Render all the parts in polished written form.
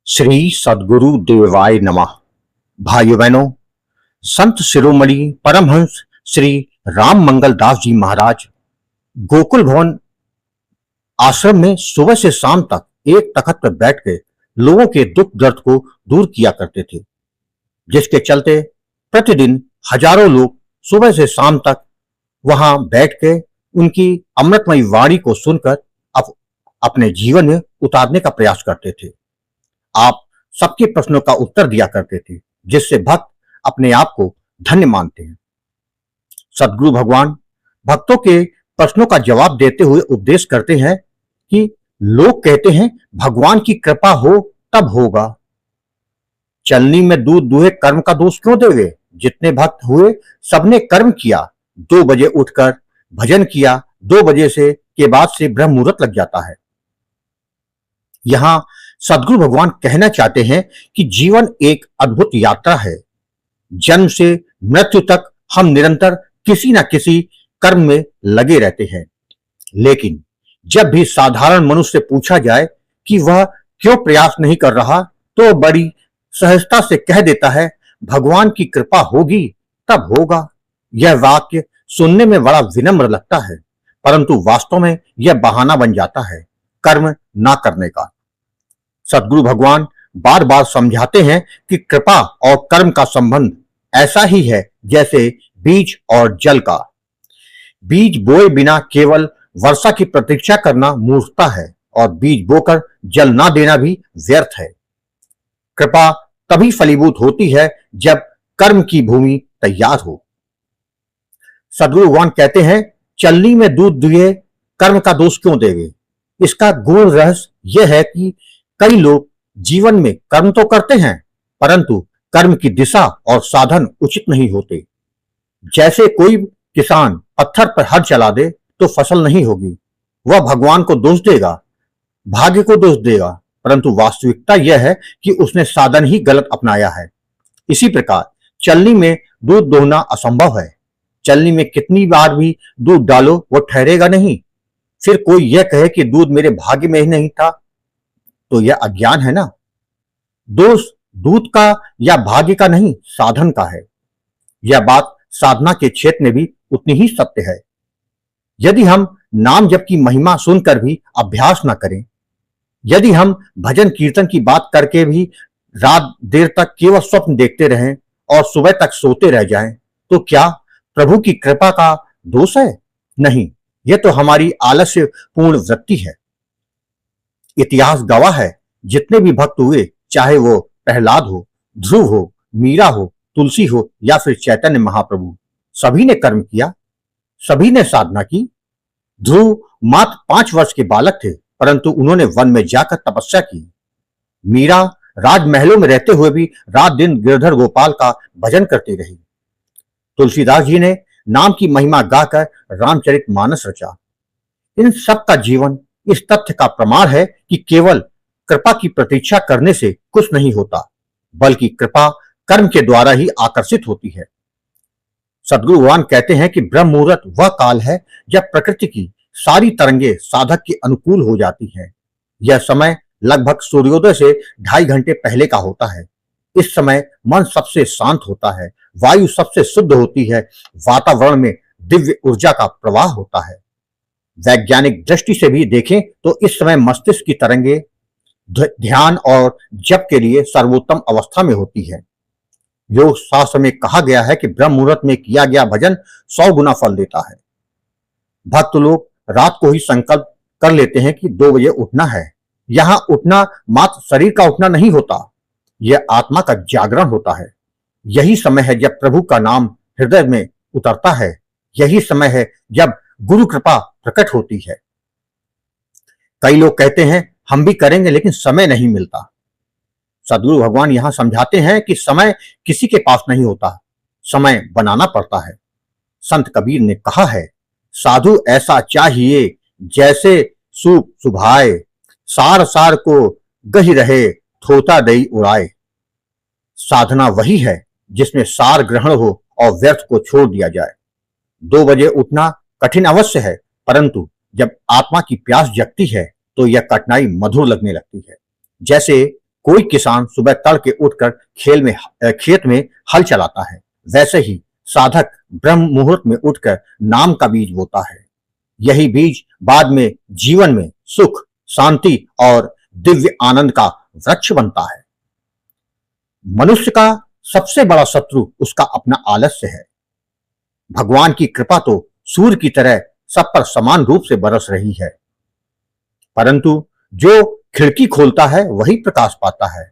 श्री सद्गुरु देवाय नमः। भाइयों बहनों, संत शिरोमणि परमहंस श्री राम मंगल दास जी महाराज गोकुल भवन आश्रम में सुबह से शाम तक एक तख्त पर बैठ के लोगों के दुख दर्द को दूर किया करते थे, जिसके चलते प्रतिदिन हजारों लोग सुबह से शाम तक वहां बैठ के उनकी अमृतमयी वाणी को सुनकर अपने जीवन में उतारने का प्रयास करते थे। आप सबके प्रश्नों का उत्तर दिया करते थे, जिससे भक्त अपने आप को धन्य मानते हैं। सद्गुरु भगवान भक्तों के प्रश्नों का जवाब देते हुए उपदेश करते हैं कि लोग कहते हैं भगवान की कृपा हो तब होगा। चलनी में दूध दुहे कर्म का दोष क्यों देवे? जितने भक्त हुए सबने कर्म किया, 2 बजे उठकर भजन किया, 2 बजे से के बाद से ब्रह्म मुहूर्त लग जाता है। यहां सद्गुरु भगवान कहना चाहते हैं कि जीवन एक अद्भुत यात्रा है। जन्म से मृत्यु तक हम निरंतर किसी न किसी कर्म में लगे रहते हैं, लेकिन जब भी साधारण मनुष्य से पूछा जाए कि वह क्यों प्रयास नहीं कर रहा, तो बड़ी सहजता से कह देता है भगवान की कृपा होगी तब होगा। यह वाक्य सुनने में बड़ा विनम्र लगता है, परंतु वास्तव में यह बहाना बन जाता है कर्म ना करने का। सद्गुरु भगवान बार बार समझाते हैं कि कृपा और कर्म का संबंध ऐसा ही है जैसे बीज और जल का। बीज बोए बिना केवल वर्षा की प्रतीक्षा करना मूर्खता है, और बीज बोकर जल ना देना भी व्यर्थ है। कृपा तभी फलीभूत होती है जब कर्म की भूमि तैयार हो। सद्गुरु भगवान कहते हैं चलनी में दूध दुहे कर्म का दोष क्यों देवे? इसका गूढ़ रहस्य यह है कि कई लोग जीवन में कर्म तो करते हैं, परंतु कर्म की दिशा और साधन उचित नहीं होते। जैसे कोई किसान पत्थर पर हल चला दे तो फसल नहीं होगी, वह भगवान को दोष देगा, भाग्य को दोष देगा, परंतु वास्तविकता यह है कि उसने साधन ही गलत अपनाया है। इसी प्रकार चलनी में दूध दोहना असंभव है। चलनी में कितनी बार भी दूध डालो वो ठहरेगा नहीं। फिर कोई यह कहे कि दूध मेरे भाग्य में ही नहीं था, तो यह अज्ञान है ना। दोष दूध का या भाग्य का नहीं, साधन का है। यह बात साधना के क्षेत्र में भी उतनी ही सत्य है। यदि हम नाम जप की महिमा सुनकर भी अभ्यास न करें, यदि हम भजन कीर्तन की बात करके भी रात देर तक केवल स्वप्न देखते रहें और सुबह तक सोते रह जाएं, तो क्या प्रभु की कृपा का दोष है? नहीं, यह तो हमारी आलस्य पूर्ण वृत्ति है। इतिहास गवाह है, जितने भी भक्त हुए, चाहे वो प्रहलाद हो, ध्रुव हो, मीरा हो, तुलसी हो या फिर चैतन्य महाप्रभु, सभी ने कर्म किया, सभी ने साधना की। ध्रुव मात्र 5 वर्ष के बालक थे, परंतु उन्होंने वन में जाकर तपस्या की। मीरा राजमहलों में रहते हुए भी रात दिन गिरधर गोपाल का भजन करती रही। तुलसीदास जी ने नाम की महिमा गाकर रामचरितमानस रचा। इन सब का जीवन इस तथ्य का प्रमाण है कि केवल कृपा की प्रतीक्षा करने से कुछ नहीं होता, बल्कि कृपा कर्म के द्वारा ही आकर्षित होती है। सद्गुरु भगवान कहते हैं कि ब्रह्म मुहूर्त वह काल है जब प्रकृति की सारी तरंगे साधक के अनुकूल हो जाती हैं। यह समय लगभग सूर्योदय से 2.5 घंटे पहले का होता है। इस समय मन सबसे शांत होता है, वायु सबसे शुद्ध होती है, वातावरण में दिव्य ऊर्जा का प्रवाह होता है। वैज्ञानिक दृष्टि से भी देखें तो इस समय मस्तिष्क की तरंगे ध्यान और जप के लिए सर्वोत्तम अवस्था में होती है। योग शास्त्र में कहा गया है कि ब्रह्म मुहूर्त में किया गया भजन 100 गुना फल देता है। भक्त लोग रात को ही संकल्प कर लेते हैं कि 2 बजे उठना है। यहां उठना मात्र शरीर का उठना नहीं होता, यह आत्मा का जागरण होता है। यही समय है जब प्रभु का नाम हृदय में उतरता है। यही समय है जब गुरु कृपा प्रकट होती है। कई लोग कहते हैं हम भी करेंगे, लेकिन समय नहीं मिलता। सद्गुरु भगवान यहां समझाते हैं कि समय किसी के पास नहीं होता, समय बनाना पड़ता है। संत कबीर ने कहा है, साधु ऐसा चाहिए जैसे सूप सुभाए, सार सार को गही रहे, थोता दई उड़ाए। साधना वही है जिसमें सार ग्रहण हो और व्यर्थ को छोड़ दिया जाए। 2 बजे उठना कठिन अवश्य है, परंतु जब आत्मा की प्यास जगती है तो यह कठिनाई मधुर लगने लगती है। जैसे कोई किसान सुबह तड़के उठकर खेत में हल चलाता है, वैसे ही साधक ब्रह्म मुहूर्त में उठकर नाम का बीज बोता है। यही बीज बाद में जीवन में सुख, शांति और दिव्य आनंद का वृक्ष बनता है। मनुष्य का सबसे बड़ा शत्रु उसका अपना आलस्य है। भगवान की कृपा तो सूर्य की तरह सब पर समान रूप से बरस रही है, परंतु जो खिड़की खोलता है वही प्रकाश पाता है।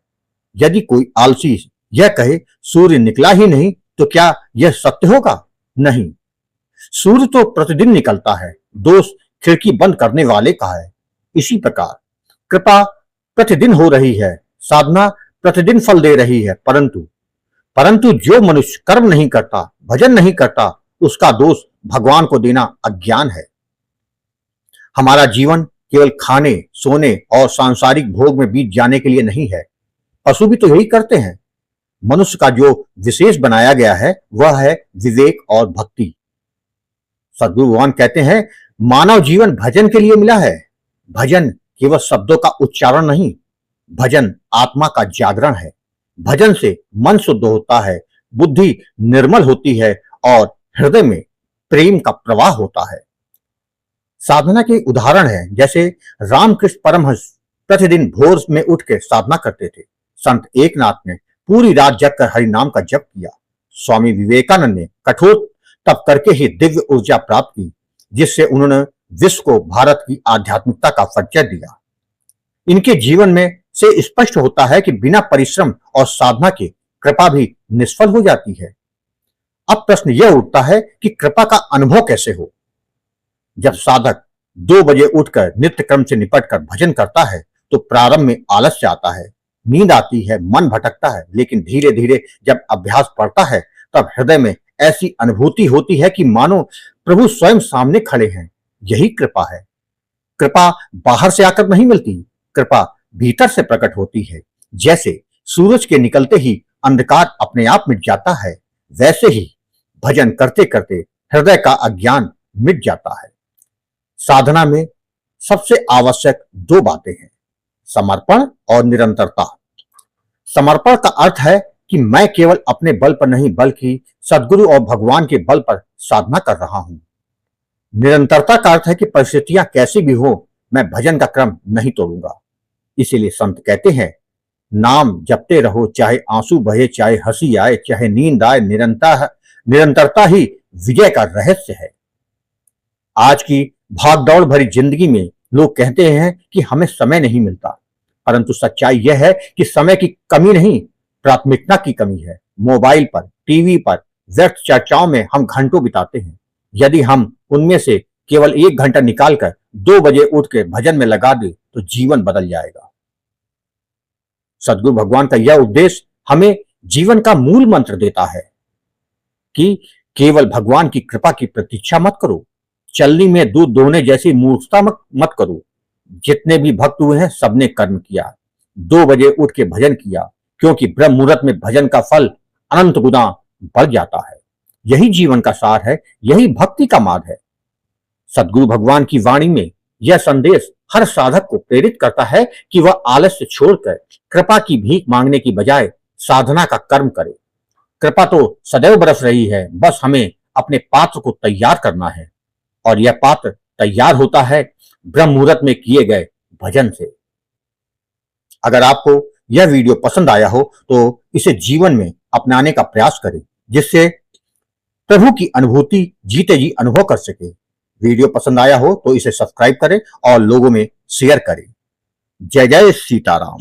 यदि कोई आलसी यह कहे सूर्य निकला ही नहीं, तो क्या यह सत्य होगा? नहीं, सूर्य तो प्रतिदिन निकलता है, दोष खिड़की बंद करने वाले का है। इसी प्रकार कृपा प्रतिदिन हो रही है, साधना प्रतिदिन फल दे रही है, परंतु जो मनुष्य कर्म नहीं करता, भजन नहीं करता, उसका दोष भगवान को देना अज्ञान है। हमारा जीवन केवल खाने, सोने और सांसारिक भोग में बीत जाने के लिए नहीं है। पशु भी तो यही करते हैं। मनुष्य का जो विशेष बनाया गया है वह है विवेक और भक्ति। सद्गुरु भगवान कहते हैं, मानव जीवन भजन के लिए मिला है। भजन केवल शब्दों का उच्चारण नहीं, भजन आत्मा का जागरण है। भजन से मन शुद्ध होता है, बुद्धि निर्मल होती है और हृदय में प्रेम का प्रवाह होता है। साधना के उदाहरण है, जैसे रामकृष्ण परमहंस प्रतिदिन भोर में उठ के साधना करते थे। संत एकनाथ ने पूरी रात जगकर हरि नाम का जप किया। स्वामी विवेकानंद ने कठोर तप करके ही दिव्य ऊर्जा प्राप्त की, जिससे उन्होंने विश्व को भारत की आध्यात्मिकता का परिचय दिया। इनके जीवन में से स्पष्ट होता है कि बिना परिश्रम और साधना के कृपा भी निष्फल हो जाती है। अब प्रश्न यह उठता है कि कृपा का अनुभव कैसे हो। जब साधक 2 बजे उठकर नित्य क्रम से निपटकर भजन करता है तो प्रारंभ में आलस्य आता है, नींद आती है, मन भटकता है, लेकिन धीरे धीरे जब अभ्यास बढ़ता है तब हृदय में ऐसी अनुभूति होती है कि मानो प्रभु स्वयं सामने खड़े हैं। यही कृपा है। कृपा बाहर से आकर नहीं मिलती, कृपा भीतर से प्रकट होती है। जैसे सूरज के निकलते ही अंधकार अपने आप मिट जाता है, वैसे ही भजन करते करते हृदय का अज्ञान मिट जाता है। साधना में सबसे आवश्यक 2 बातें हैं, समर्पण और निरंतरता। समर्पण का अर्थ है कि मैं केवल अपने बल पर नहीं बल्कि सद्गुरु और भगवान के बल पर साधना कर रहा हूं। निरंतरता का अर्थ है कि परिस्थितियां कैसी भी हो, मैं भजन का क्रम नहीं तोड़ूंगा। इसीलिए संत कहते हैं, नाम जपते रहो, चाहे आंसू बहे, चाहे हंसी आए, चाहे नींद आए, निरंतरता ही विजय का रहस्य है। आज की भागदौड़ भरी जिंदगी में लोग कहते हैं कि हमें समय नहीं मिलता, परंतु सच्चाई यह है कि समय की कमी नहीं, प्राथमिकता की कमी है। मोबाइल पर, टीवी पर व्यर्थ चर्चाओं में हम घंटों बिताते हैं। यदि हम उनमें से केवल 1 घंटा निकालकर 2 बजे उठ के भजन में लगा दे तो जीवन बदल जाएगा। सद्गुरु भगवान का यह उपदेश हमें जीवन का मूल मंत्र देता है कि केवल भगवान की कृपा की प्रतीक्षा मत करो, चलनी में दूध दोहने जैसी मूर्खता मत करो। जितने भी भक्त हुए हैं सबने कर्म किया, 2 बजे उठ के भजन किया, क्योंकि ब्रह्म मुहूर्त में भजन का फल अनंत गुना बढ़ जाता है। यही जीवन का सार है, यही भक्ति का मार्ग है। सद्गुरु भगवान की वाणी में यह संदेश हर साधक को प्रेरित करता है कि वह आलस्य छोड़कर कृपा की भीख मांगने की बजाय साधना का कर्म करे। कृपा तो सदैव बरस रही है, बस हमें अपने पात्र को तैयार करना है, और यह पात्र तैयार होता है ब्रह्म मुहूर्त में किए गए भजन से। अगर आपको यह वीडियो पसंद आया हो तो इसे जीवन में अपनाने का प्रयास करें, जिससे प्रभु की अनुभूति जीते जी अनुभव कर सके। वीडियो पसंद आया हो तो इसे सब्सक्राइब करें और लोगों में शेयर करें। जय जय सीताराम।